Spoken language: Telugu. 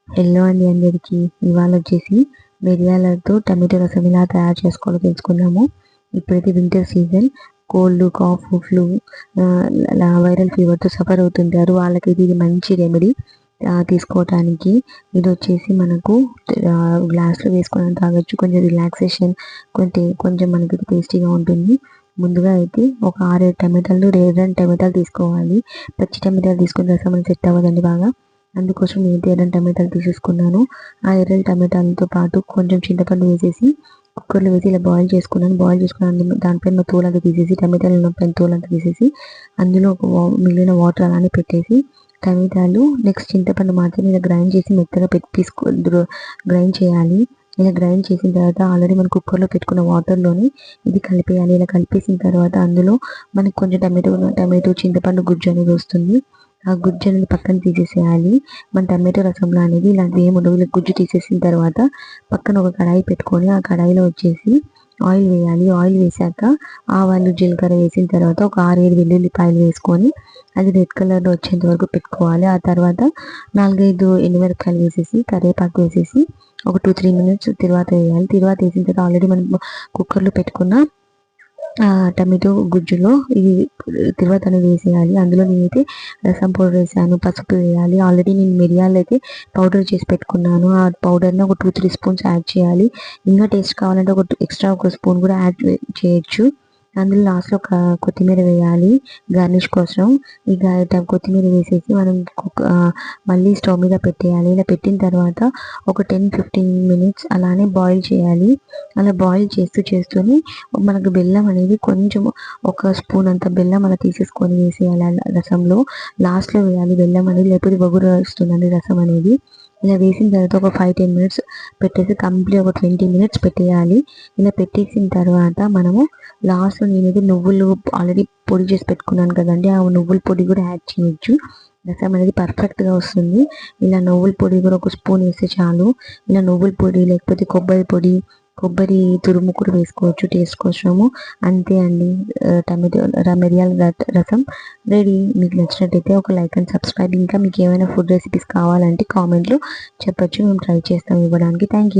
హలో అండి అందరికీ. ఇవాళ వచ్చేసి మిరియాలతో టమాటో రసం ఎలా తయారు చేసుకోవాలో తెలుసుకుందాము. ఇప్పుడైతే winter season, cold, cough, flu, viral ఫీవర్తో సఫర్ అవుతుంటారు. వాళ్ళకైతే ఇది మంచి రెమెడీ తీసుకోవటానికి. ఇది వచ్చేసి మనకు గ్లాస్లో వేసుకొని తాగొచ్చు. కొంచెం రిలాక్సేషన్, కొంచెం మనకి టేస్టీగా ఉంటుంది. ముందుగా అయితే ఒక 6-7 టమాటాలు, 2 టమాటాలు తీసుకోవాలి. పచ్చి టమాటాలు తీసుకుని రసం అని సెట్ అవ్వదండి బాగా. అందుకోసం నేను ఎర్రని టమాటాలు తీసేసుకున్నాను. ఆ ఎర్రని టమాటాలతో పాటు కొంచెం చింతపండు వేసేసి కుక్కర్లో వేసి ఇలా బాయిల్ చేసుకున్నాను. దానిపైన తోలంతా తీసేసి, టమాటాలు పైన తోలంతా తీసేసి, అందులో మిగిలిన వాటర్ అలానే పెట్టేసి, టమాటాలు నెక్స్ట్ చింతపండు మాత్రం ఇలా గ్రైండ్ చేసి మెత్తగా గ్రైండ్ చేయాలి. ఇలా గ్రైండ్ చేసిన తర్వాత ఆల్రెడీ మనం కుక్కర్లో పెట్టుకున్న వాటర్లోని ఇది కలిపేయాలి. ఇలా కలిపేసిన తర్వాత అందులో మనకి కొంచెం టమాటో చింతపండు గుజ్జు అనేది వస్తుంది. ఆ గుజ్జు అనేది పక్కన తీసేసేయాలి. మన టమాటో రసంలో అనేది ఇలాంటివి ఏమి ఉండవు. ఇలా గుజ్జు తీసేసిన తర్వాత పక్కన ఒక కడాయి పెట్టుకొని, ఆ కడాయిలో వచ్చేసి ఆయిల్ వేయాలి. ఆయిల్ వేసాక ఆవాలు, జీలకర్ర వేసిన తర్వాత ఒక 6-7 వెల్లుల్లిపాయలు వేసుకొని అది రెడ్ కలర్లో వచ్చేంత వరకు పెట్టుకోవాలి. ఆ తర్వాత 4-5 ఎండుమిరపకాయలు వేసేసి, కరివేపాకు వేసేసి ఒక 2-3 మినిట్స్ తర్వాత వేయాలి. తర్వాత వేసిన తర్వాత ఆల్రెడీ మనం కుక్కర్లో పెట్టుకున్న టమాటో గుజ్జులో ఇది తిరువాత అనేది వేసేయాలి. అందులో నేనైతే రసం పౌడర్ వేసాను, పసుపు వేయాలి. ఆల్రెడీ నేను మిరియాలు అయితే పౌడర్ చేసి పెట్టుకున్నాను. ఆ పౌడర్ని ఒక 2-3 స్పూన్స్ యాడ్ చేయాలి. ఇంకా టేస్ట్ కావాలంటే ఒక స్పూన్ కూడా యాడ్ చేయొచ్చు. అందులో లాస్ట్లో కొత్తిమీర వేయాలి గార్నిష్ కోసం. ఇక కొత్తిమీర వేసేసి మనం మళ్ళీ స్టవ్ మీద పెట్టేయాలి. ఇలా పెట్టిన తర్వాత ఒక 10-15 మినిట్స్ అలానే బాయిల్ చేయాలి. అలా బాయిల్ చేస్తూనే మనకు బెల్లం అనేది కొంచెం ఒక స్పూన్ అంత బెల్లం అలా తీసేసుకొని వేసేయాలి రసంలో. లాస్ట్లో వేయాలి బెల్లం అనేది, లేకపోతే వగురు వస్తుందండి రసం అనేది. ఇలా వేసిన తర్వాత ఒక 5-10 మినిట్స్ పెట్టేసి కంప్లీట్ ఒక 20 మినిట్స్ పెట్టేయాలి. ఇలా పెట్టేసిన తర్వాత మనము లాస్ట్లో నేనైతే నువ్వులు ఆల్రెడీ పొడి చేసి పెట్టుకున్నాను కదండి, ఆ నువ్వుల పొడి కూడా యాడ్ చేయొచ్చు. రసం అనేది పర్ఫెక్ట్గా వస్తుంది. ఇలా నువ్వుల పొడి కూడా ఒక స్పూన్ వేస్తే చాలు. ఇలా నువ్వుల పొడి లేకపోతే కొబ్బరి తురుము కూడా వేసుకోవచ్చు టేస్ట్ కోసము. అంతే అండి, టమాటో మిరియాల రసం రెడీ. మీకు నచ్చినట్టయితే ఒక లైక్ అండ్ సబ్స్క్రైబ్. ఇంకా మీకు ఏమైనా ఫుడ్ రెసిపీస్ కావాలంటే కామెంట్లో చెప్పొచ్చు, మేము ట్రై చేస్తాం ఇవ్వడానికి. Thank you.